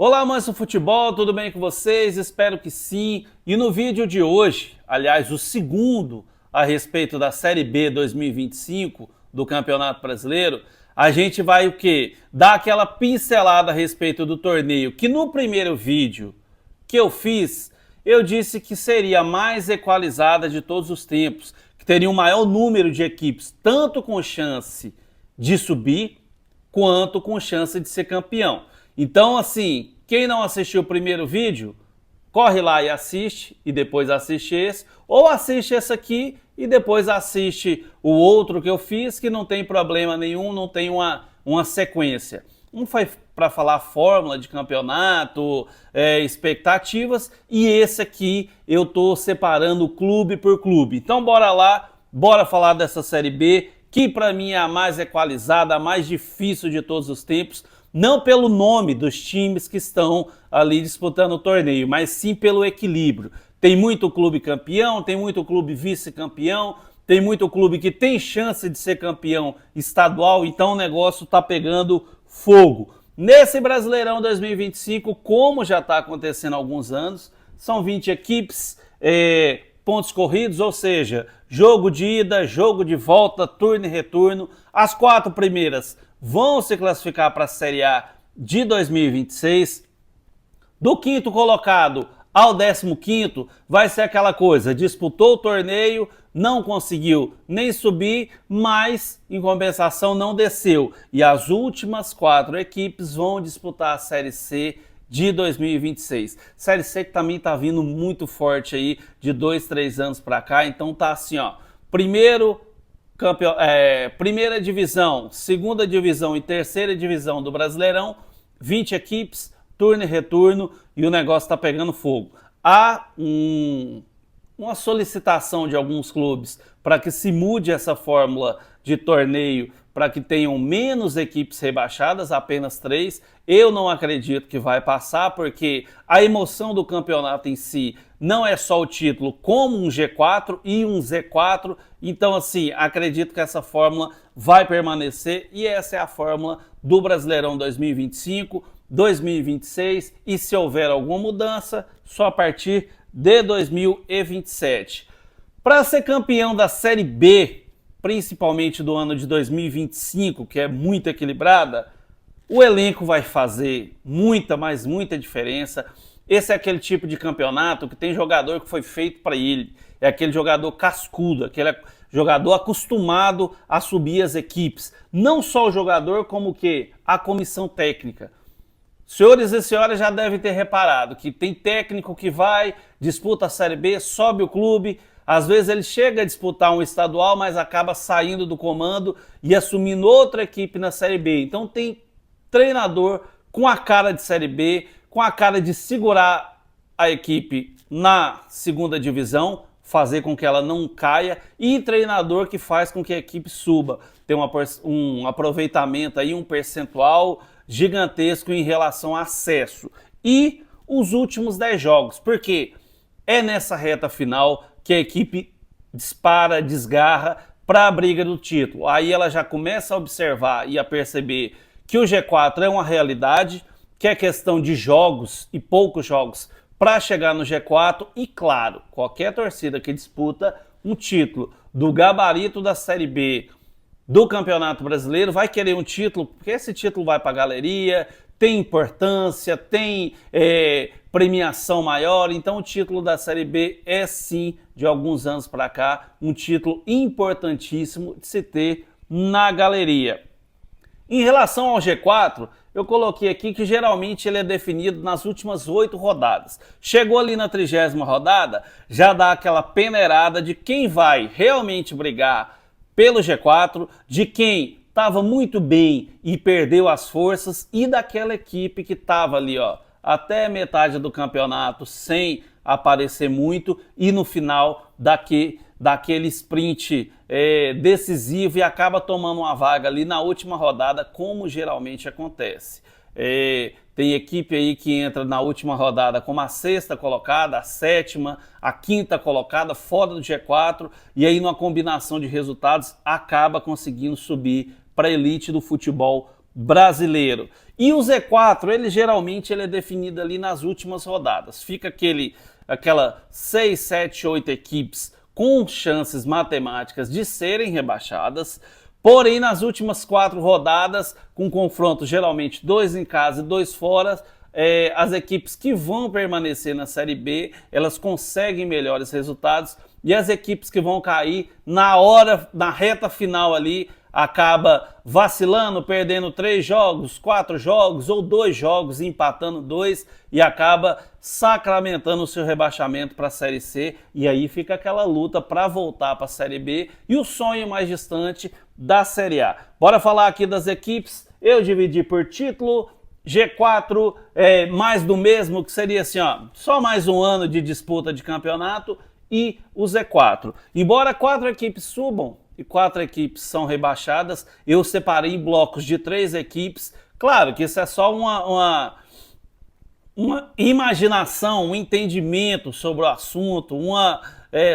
Olá, amantes do futebol, tudo bem com vocês? Espero que sim. E no vídeo de hoje, aliás, o segundo a respeito da Série B 2025 do Campeonato Brasileiro, a gente vai o quê? Dar aquela pincelada a respeito do torneio, que no primeiro vídeo que eu fiz, eu disse que seria a mais equalizada de todos os tempos, que teria um maior número de equipes, tanto com chance de subir, quanto com chance de ser campeão. Então, assim, quem não assistiu o primeiro vídeo, corre lá e assiste, e depois assiste esse, ou assiste esse aqui e depois assiste o outro que eu fiz, que não tem problema nenhum, não tem uma sequência. Um foi para falar fórmula de campeonato, expectativas, e esse aqui eu tô separando clube por clube. Então bora lá, bora falar dessa Série B, que para mim é a mais equalizada, a mais difícil de todos os tempos, não pelo nome dos times que estão ali disputando o torneio, mas sim pelo equilíbrio. Tem muito clube campeão, tem muito clube vice-campeão, tem muito clube que tem chance de ser campeão estadual, então o negócio tá pegando fogo. Nesse Brasileirão 2025, como já está acontecendo há alguns anos, são 20 equipes, pontos corridos, ou seja, jogo de ida, jogo de volta, turno e retorno. As 4 primeiras vão se classificar para a Série A de 2026. Do 5º colocado ao 15º vai ser aquela coisa, disputou o torneio, não conseguiu nem subir, mas em compensação não desceu. E as últimas 4 equipes vão disputar a Série C de 2026. Série C que também tá vindo muito forte aí de 2, 3 anos para cá, então tá assim, ó, primeira divisão, segunda divisão e terceira divisão do Brasileirão, 20 equipes, turno e retorno, e o negócio está pegando fogo. Há uma solicitação de alguns clubes para que se mude essa fórmula de torneio para que tenham menos equipes rebaixadas, apenas 3. Eu não acredito que vai passar, porque a emoção do campeonato em si não é só o título, como um G4 e um Z4. Então, assim, acredito que essa fórmula vai permanecer, e essa é a fórmula do Brasileirão 2025, 2026, e se houver alguma mudança, só a partir de 2027. Para ser campeão da Série B, principalmente do ano de 2025, que é muito equilibrada, o elenco vai fazer muita, mas muita diferença. Esse é aquele tipo de campeonato que tem jogador que foi feito para ele. É aquele jogador cascudo, aquele jogador acostumado a subir as equipes. Não só o jogador, como que a comissão técnica. Senhores e senhoras já devem ter reparado que tem técnico que vai, disputa a Série B, sobe o clube, às vezes ele chega a disputar um estadual, mas acaba saindo do comando e assumindo outra equipe na Série B. Então tem treinador com a cara de Série B, com a cara de segurar a equipe na segunda divisão, fazer com que ela não caia, e treinador que faz com que a equipe suba. Tem um aproveitamento aí, um percentual gigantesco em relação ao acesso. E os últimos 10 jogos, porque é nessa reta final que a equipe dispara, desgarra para a briga do título. Aí ela já começa a observar e a perceber que o G4 é uma realidade, que é questão de jogos e poucos jogos para chegar no G4, e claro, qualquer torcida que disputa um título do gabarito da Série B do Campeonato Brasileiro vai querer um título, porque esse título vai para a galeria, tem importância, tem premiação maior. Então o título da Série B é sim, de alguns anos para cá, um título importantíssimo de se ter na galeria. Em relação ao G4, eu coloquei aqui que geralmente ele é definido nas últimas 8 rodadas. Chegou ali na 30ª rodada, já dá aquela peneirada de quem vai realmente brigar pelo G4, de quem estava muito bem e perdeu as forças, e daquela equipe que estava ali, ó, até metade do campeonato sem aparecer muito, e no final daquele sprint decisivo e acaba tomando uma vaga ali na última rodada, como geralmente acontece. Tem equipe aí que entra na última rodada como a 6ª colocada, a 7ª, a 5ª colocada, fora do G4, e aí numa combinação de resultados acaba conseguindo subir para a elite do futebol brasileiro. E o Z4, ele é definido ali nas últimas rodadas. Fica aquela 6, 7, 8 equipes com chances matemáticas de serem rebaixadas. Porém, nas últimas 4 rodadas, com confrontos geralmente 2 em casa e 2 fora, as equipes que vão permanecer na Série B, elas conseguem melhores resultados, e as equipes que vão cair na reta final ali, acaba vacilando, perdendo 3 jogos, 4 jogos ou 2 jogos, empatando 2 e acaba sacramentando o seu rebaixamento para a Série C, e aí fica aquela luta para voltar para a Série B e o sonho mais distante da Série A. Bora falar aqui das equipes. Eu dividi por título. G4 mais do mesmo, que seria assim, ó, só mais um ano de disputa de campeonato, e o Z4. Embora 4 equipes subam e 4 equipes são rebaixadas, eu separei em blocos de 3 equipes. Claro que isso é só uma imaginação, um entendimento sobre o assunto, uma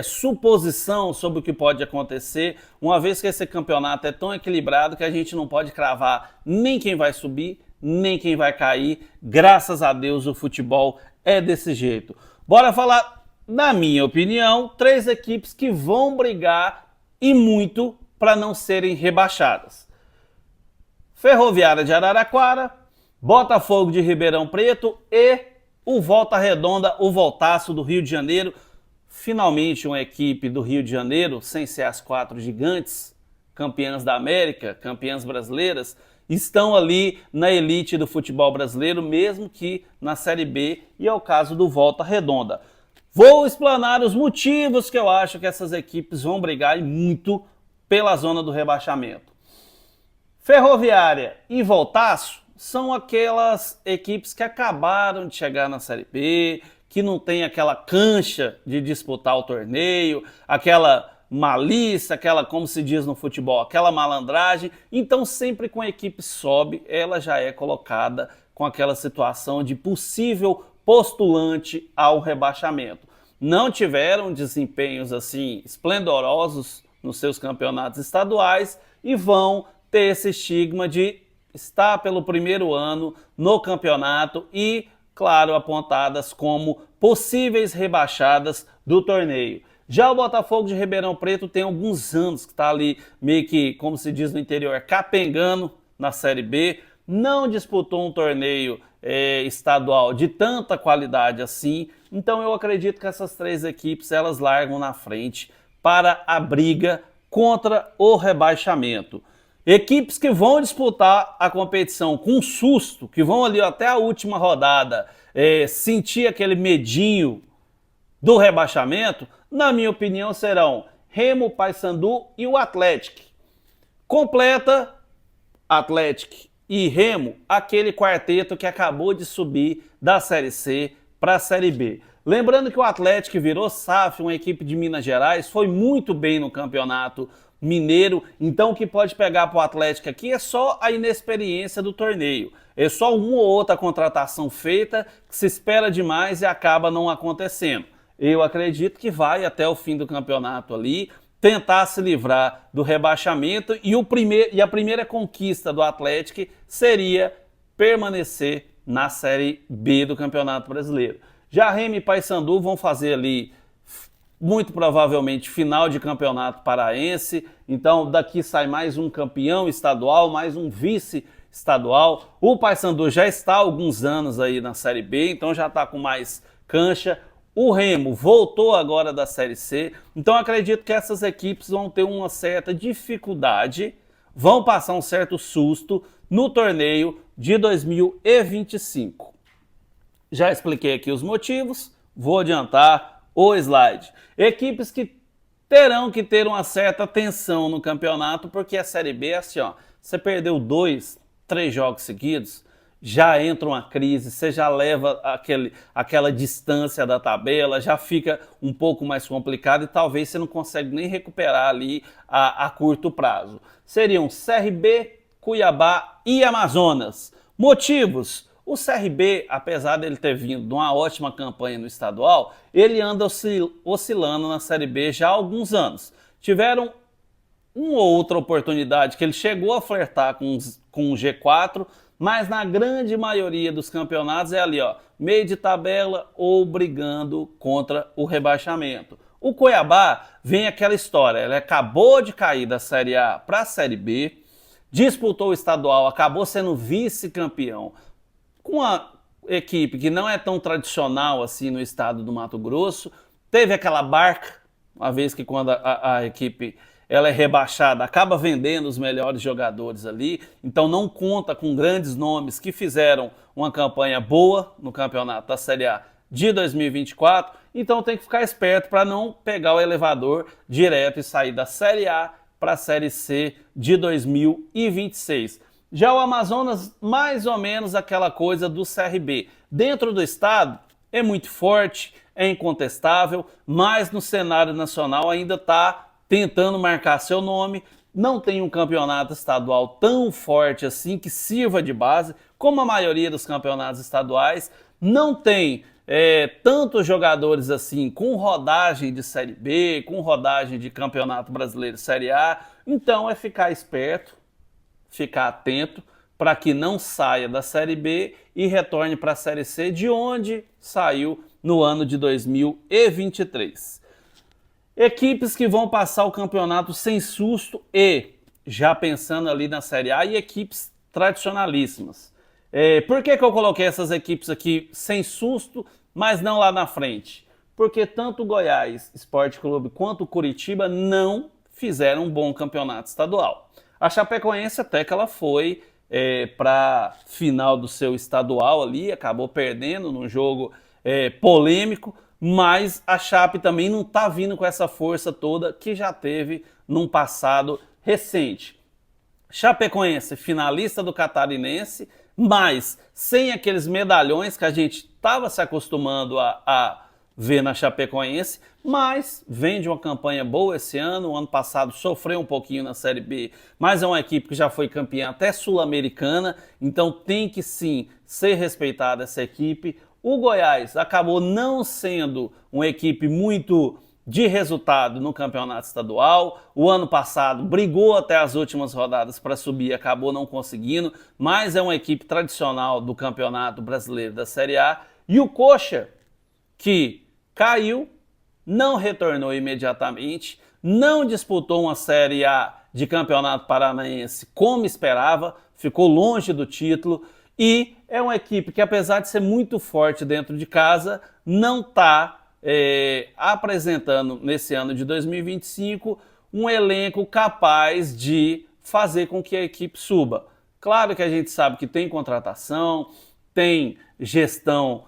suposição sobre o que pode acontecer, uma vez que esse campeonato é tão equilibrado que a gente não pode cravar nem quem vai subir, nem quem vai cair. Graças a Deus o futebol é desse jeito. Bora falar, na minha opinião, 3 equipes que vão brigar e muito para não serem rebaixadas. Ferroviária de Araraquara, Botafogo de Ribeirão Preto e o Volta Redonda, o Voltaço do Rio de Janeiro. Finalmente uma equipe do Rio de Janeiro, sem ser as 4 gigantes, campeãs da América, campeãs brasileiras, estão ali na elite do futebol brasileiro, mesmo que na Série B, e é o caso do Volta Redonda. Vou explanar os motivos que eu acho que essas equipes vão brigar muito pela zona do rebaixamento. Ferroviária e Voltaço são aquelas equipes que acabaram de chegar na Série B, que não tem aquela cancha de disputar o torneio, aquela malícia, aquela, como se diz no futebol, aquela malandragem. Então sempre que a equipe sobe, ela já é colocada com aquela situação de possível postulante ao rebaixamento. Não tiveram desempenhos assim esplendorosos nos seus campeonatos estaduais e vão ter esse estigma de estar pelo primeiro ano no campeonato e, claro, apontadas como possíveis rebaixadas do torneio. Já o Botafogo de Ribeirão Preto tem alguns anos que está ali meio que, como se diz no interior, capengando na Série B, não disputou um torneio estadual de tanta qualidade assim, então eu acredito que essas 3 equipes elas largam na frente para a briga contra o rebaixamento. Equipes que vão disputar a competição com susto, que vão ali até a última rodada sentir aquele medinho do rebaixamento, na minha opinião serão Remo, Paysandu e o Atlético. Completa Atlético e Remo aquele quarteto que acabou de subir da Série C para a Série B. Lembrando que o Atlético virou SAF, uma equipe de Minas Gerais, foi muito bem no campeonato mineiro, então o que pode pegar para o Atlético aqui é só a inexperiência do torneio. É só uma ou outra contratação feita que se espera demais e acaba não acontecendo. Eu acredito que vai até o fim do campeonato ali, tentar se livrar do rebaixamento e a primeira conquista do Atlético seria permanecer na Série B do Campeonato Brasileiro. Já Remo e Paysandu vão fazer ali, muito provavelmente, final de campeonato paraense, então daqui sai mais um campeão estadual, mais um vice-estadual. O Paysandu já está há alguns anos aí na Série B, então já está com mais cancha. O Remo voltou agora da Série C, então acredito que essas equipes vão ter uma certa dificuldade, vão passar um certo susto no torneio de 2025. Já expliquei aqui os motivos, vou adiantar o slide. Equipes que terão que ter uma certa tensão no campeonato, porque a Série B é assim, ó, você perdeu 2, 3 jogos seguidos, já entra uma crise, você já leva aquela distância da tabela, já fica um pouco mais complicado e talvez você não consegue nem recuperar ali a curto prazo. Seriam CRB, Cuiabá e Amazonas. Motivos: o CRB, apesar dele ter vindo de uma ótima campanha no estadual, ele anda oscilando na Série B já há alguns anos. Tiveram uma ou outra oportunidade que ele chegou a flertar com com o G4, mas na grande maioria dos campeonatos é ali, ó, meio de tabela ou brigando contra o rebaixamento. O Cuiabá vem aquela história, ele acabou de cair da Série A para a Série B, disputou o estadual, acabou sendo vice-campeão com a equipe que não é tão tradicional assim no estado do Mato Grosso, teve aquela barca, uma vez que quando a equipe ela é rebaixada, acaba vendendo os melhores jogadores ali, então não conta com grandes nomes que fizeram uma campanha boa no campeonato da Série A de 2024, então tem que ficar esperto para não pegar o elevador direto e sair da Série A para a Série C de 2026. Já o Amazonas, mais ou menos aquela coisa do CRB. Dentro do estado, é muito forte, é incontestável, mas no cenário nacional ainda está tentando marcar seu nome. Não tem um campeonato estadual tão forte assim que sirva de base, como a maioria dos campeonatos estaduais. Não tem tantos jogadores assim com rodagem de Série B, com rodagem de Campeonato Brasileiro Série A. Então é ficar esperto, ficar atento para que não saia da Série B e retorne para a Série C, de onde saiu no ano de 2023. Equipes que vão passar o campeonato sem susto e já pensando ali na Série A, e equipes tradicionalíssimas. Por que eu coloquei essas equipes aqui sem susto, mas não lá na frente? Porque tanto o Goiás Esporte Clube quanto o Curitiba não fizeram um bom campeonato estadual. A Chapecoense até que ela foi para final do seu estadual ali, acabou perdendo num jogo polêmico, mas a Chape também não está vindo com essa força toda que já teve num passado recente. Chapecoense, finalista do Catarinense, mas sem aqueles medalhões que a gente estava se acostumando a ver na Chapecoense, mas vem de uma campanha boa esse ano. O ano passado sofreu um pouquinho na Série B, mas é uma equipe que já foi campeã até sul-americana, então tem que sim ser respeitada essa equipe. O Goiás acabou não sendo uma equipe muito de resultado no campeonato estadual. O ano passado brigou até as últimas rodadas para subir, acabou não conseguindo, mas é uma equipe tradicional do Campeonato Brasileiro da Série A. E o Coxa, que caiu, não retornou imediatamente, não disputou uma Série A de Campeonato Paranaense como esperava, ficou longe do título, e é uma equipe que, apesar de ser muito forte dentro de casa, não está apresentando nesse ano de 2025 um elenco capaz de fazer com que a equipe suba. Claro que a gente sabe que tem contratação, tem gestão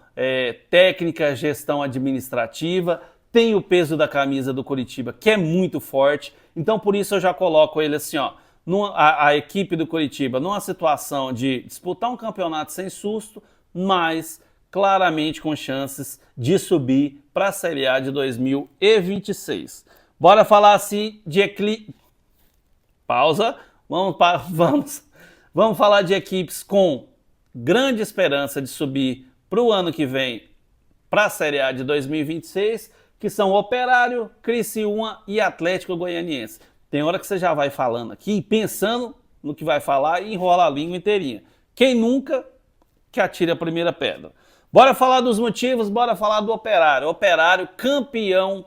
técnica, gestão administrativa, tem o peso da camisa do Curitiba, que é muito forte, então por isso eu já coloco ele assim, ó, a equipe do Curitiba numa situação de disputar um campeonato sem susto, mas claramente com chances de subir para a Série A de 2026. Bora falar assim de Pausa. Vamos falar de equipes com grande esperança de subir para o ano que vem para a Série A de 2026, que são Operário, Criciúma e Atlético Goianiense. Tem hora que você já vai falando aqui, pensando no que vai falar e enrola a língua inteirinha. Quem nunca, que atire a primeira pedra. Bora falar dos motivos, bora falar do Operário. Operário campeão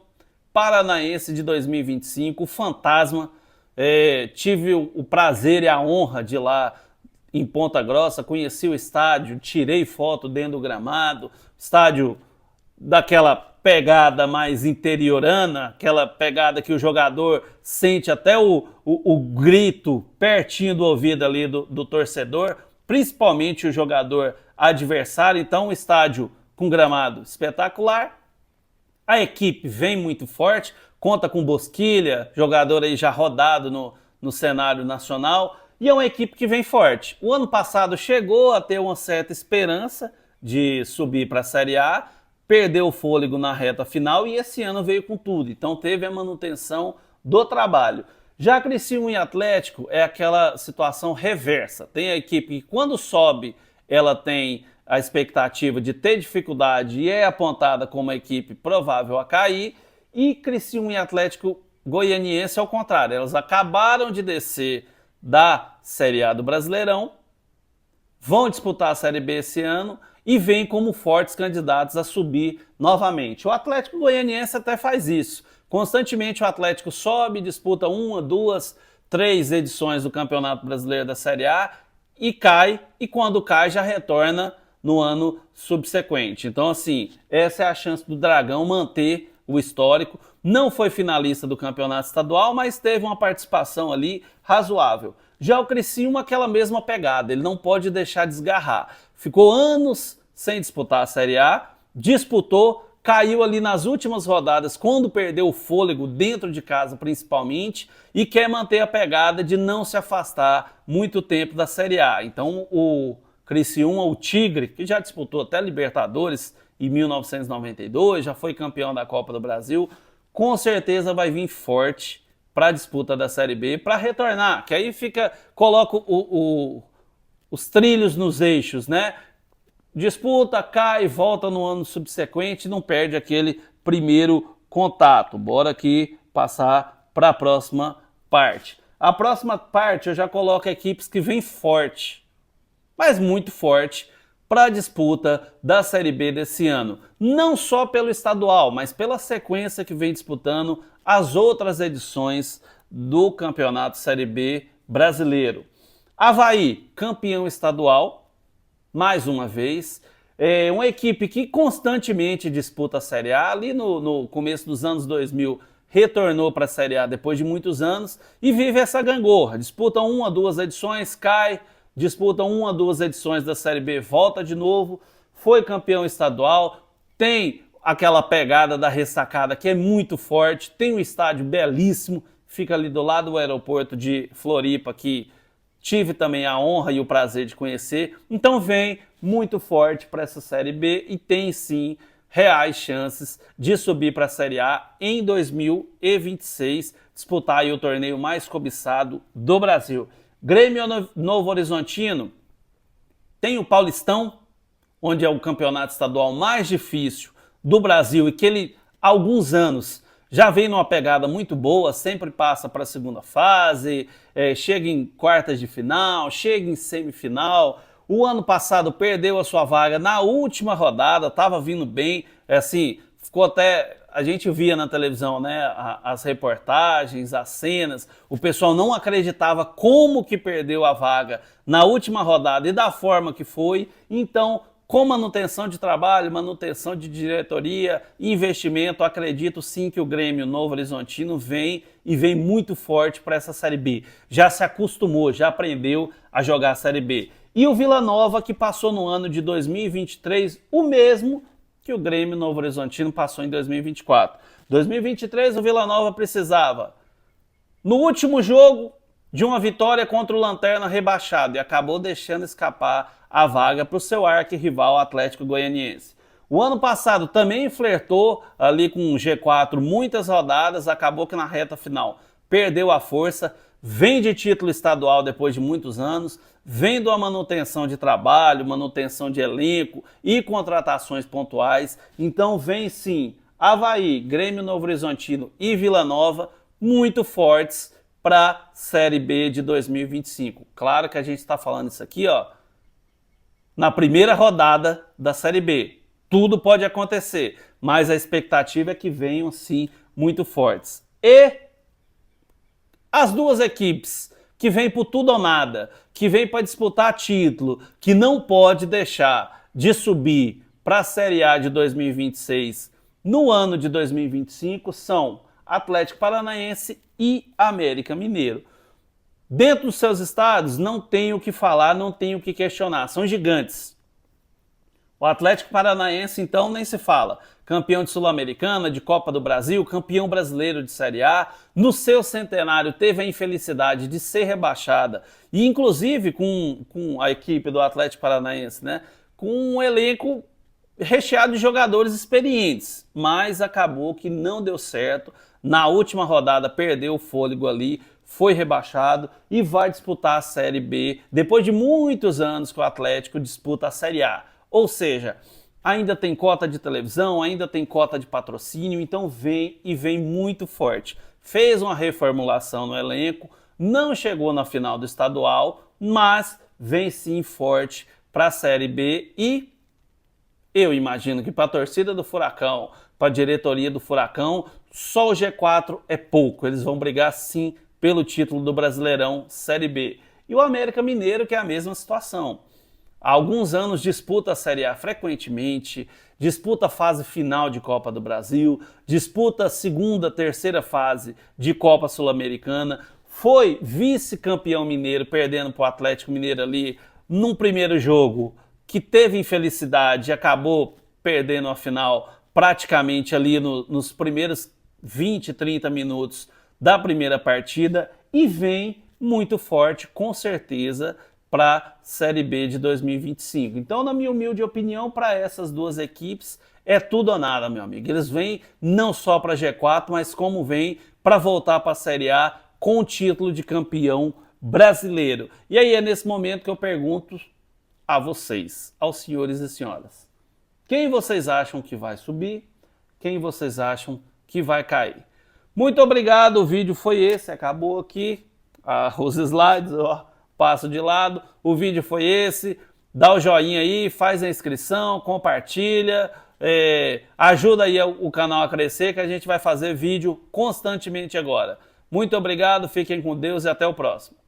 paranaense de 2025, o fantasma. Tive o prazer e a honra de ir lá em Ponta Grossa, conheci o estádio, tirei foto dentro do gramado, estádio daquela pegada mais interiorana, aquela pegada que o jogador sente até o grito pertinho do ouvido ali do torcedor, principalmente o jogador adversário. Então, um estádio com gramado espetacular. A equipe vem muito forte, conta com Bosquilha, jogador aí já rodado no cenário nacional, e é uma equipe que vem forte. O ano passado chegou a ter uma certa esperança de subir para a Série A, perdeu o fôlego na reta final e esse ano veio com tudo. Então teve a manutenção do trabalho. Já Criciúma e Atlético é aquela situação reversa. Tem a equipe que quando sobe, ela tem a expectativa de ter dificuldade e é apontada como uma equipe provável a cair. E Criciúma e Atlético Goianiense ao contrário. Elas acabaram de descer da Série A do Brasileirão, vão disputar a Série B esse ano e vêm como fortes candidatos a subir novamente. O Atlético Goianiense até faz isso. Constantemente o Atlético sobe, disputa 1, 2, 3 edições do Campeonato Brasileiro da Série A e cai, e quando cai já retorna no ano subsequente. Então, assim, essa é a chance do Dragão manter o histórico. Não foi finalista do Campeonato Estadual, mas teve uma participação ali razoável. Já o Criciúma, aquela mesma pegada, ele não pode deixar desgarrar. Ficou anos sem disputar a Série A, disputou, caiu ali nas últimas rodadas, quando perdeu o fôlego dentro de casa principalmente, e quer manter a pegada de não se afastar muito tempo da Série A. Então o Criciúma, o Tigre, que já disputou até Libertadores em 1992, já foi campeão da Copa do Brasil, com certeza vai vir forte para a disputa da Série B, para retornar, que aí coloca os trilhos nos eixos, né? Disputa, cai, volta no ano subsequente, não perde aquele primeiro contato. Bora aqui passar para a próxima parte. A próxima parte eu já coloco equipes que vêm forte, mas muito forte, para a disputa da Série B desse ano. Não só pelo estadual, mas pela sequência que vem disputando as outras edições do Campeonato Série B brasileiro. Avaí, campeão estadual, mais uma vez. É uma equipe que constantemente disputa a Série A. Ali no começo dos anos 2000, retornou para a Série A depois de muitos anos e vive essa gangorra. Disputa 1 a 2 edições, cai, disputa 1 a 2 edições da Série B, volta de novo, foi campeão estadual, tem aquela pegada da ressacada que é muito forte, tem um estádio belíssimo, fica ali do lado do aeroporto de Floripa, que tive também a honra e o prazer de conhecer. Então vem muito forte para essa Série B e tem sim reais chances de subir para a Série A em 2026, disputar aí o torneio mais cobiçado do Brasil. Grêmio Novo Horizontino tem o Paulistão, onde é o campeonato estadual mais difícil do Brasil e que ele, há alguns anos, já vem numa pegada muito boa, sempre passa para a segunda fase, chega em quartas de final, chega em semifinal. O ano passado perdeu a sua vaga na última rodada, estava vindo bem, assim, ficou até... A gente via na televisão, né, as reportagens, as cenas, o pessoal não acreditava como que perdeu a vaga na última rodada e da forma que foi. Então, com manutenção de trabalho, manutenção de diretoria, investimento, acredito sim que o Grêmio Novo Horizontino vem e vem muito forte para essa Série B. Já se acostumou, já aprendeu a jogar a Série B. E o Vila Nova, que passou no ano de 2023 o mesmo que o Grêmio Novo Horizontino passou em 2024. 2023 o Vila Nova precisava, no último jogo, de uma vitória contra o Lanterna rebaixado e acabou deixando escapar a vaga para o seu arquirrival Atlético Goianiense. O ano passado também flertou ali com o G4 muitas rodadas, acabou que na reta final perdeu a força, vem de título estadual depois de muitos anos, vem de uma manutenção de trabalho, manutenção de elenco e contratações pontuais. Então vem sim Avaí, Grêmio Novo Horizontino e Vila Nova muito fortes para a Série B de 2025. Claro que a gente está falando isso aqui, ó, na primeira rodada da Série B. Tudo pode acontecer, mas a expectativa é que venham sim muito fortes. E as duas equipes que vêm por tudo ou nada, que vêm para disputar título, que não pode deixar de subir para a Série A de 2026 no ano de 2025 são Atlético Paranaense e América Mineiro. Dentro dos seus estados não tem o que falar, não tem o que questionar, são gigantes. O Atlético Paranaense, então, nem se fala. Campeão de Sul-Americana, de Copa do Brasil, campeão brasileiro de Série A. No seu centenário teve a infelicidade de ser rebaixada. E, inclusive, com a equipe do Atlético Paranaense, né? Com um elenco recheado de jogadores experientes. Mas acabou que não deu certo. Na última rodada perdeu o fôlego ali, foi rebaixado e vai disputar a Série B depois de muitos anos que o Atlético disputa a Série A. Ou seja, ainda tem cota de televisão, ainda tem cota de patrocínio, então vem e vem muito forte. Fez uma reformulação no elenco, não chegou na final do estadual, mas vem sim forte para a Série B e eu imagino que para a torcida do Furacão, para a diretoria do Furacão, só o G4 é pouco. Eles vão brigar sim pelo título do Brasileirão Série B. E o América Mineiro, que é a mesma situação. Há alguns anos disputa a Série A frequentemente, disputa a fase final de Copa do Brasil, disputa a segunda, terceira fase de Copa Sul-Americana, foi vice-campeão mineiro, perdendo para o Atlético Mineiro ali num primeiro jogo, que teve infelicidade e acabou perdendo a final praticamente ali nos primeiros 20, 30 minutos da primeira partida e vem muito forte, com certeza, para a Série B de 2025. Então, na minha humilde opinião, para essas duas equipes, é tudo ou nada, meu amigo. Eles vêm não só para G4, mas como vêm para voltar para a Série A com o título de campeão brasileiro. E aí é nesse momento que eu pergunto a vocês, aos senhores e senhoras, quem vocês acham que vai subir? Quem vocês acham que vai cair? Muito obrigado, o vídeo foi esse, acabou aqui, os slides, ó, passo de lado, o vídeo foi esse, dá o joinha aí, faz a inscrição, compartilha, ajuda aí o canal a crescer, que a gente vai fazer vídeo constantemente agora. Muito obrigado, fiquem com Deus e até o próximo.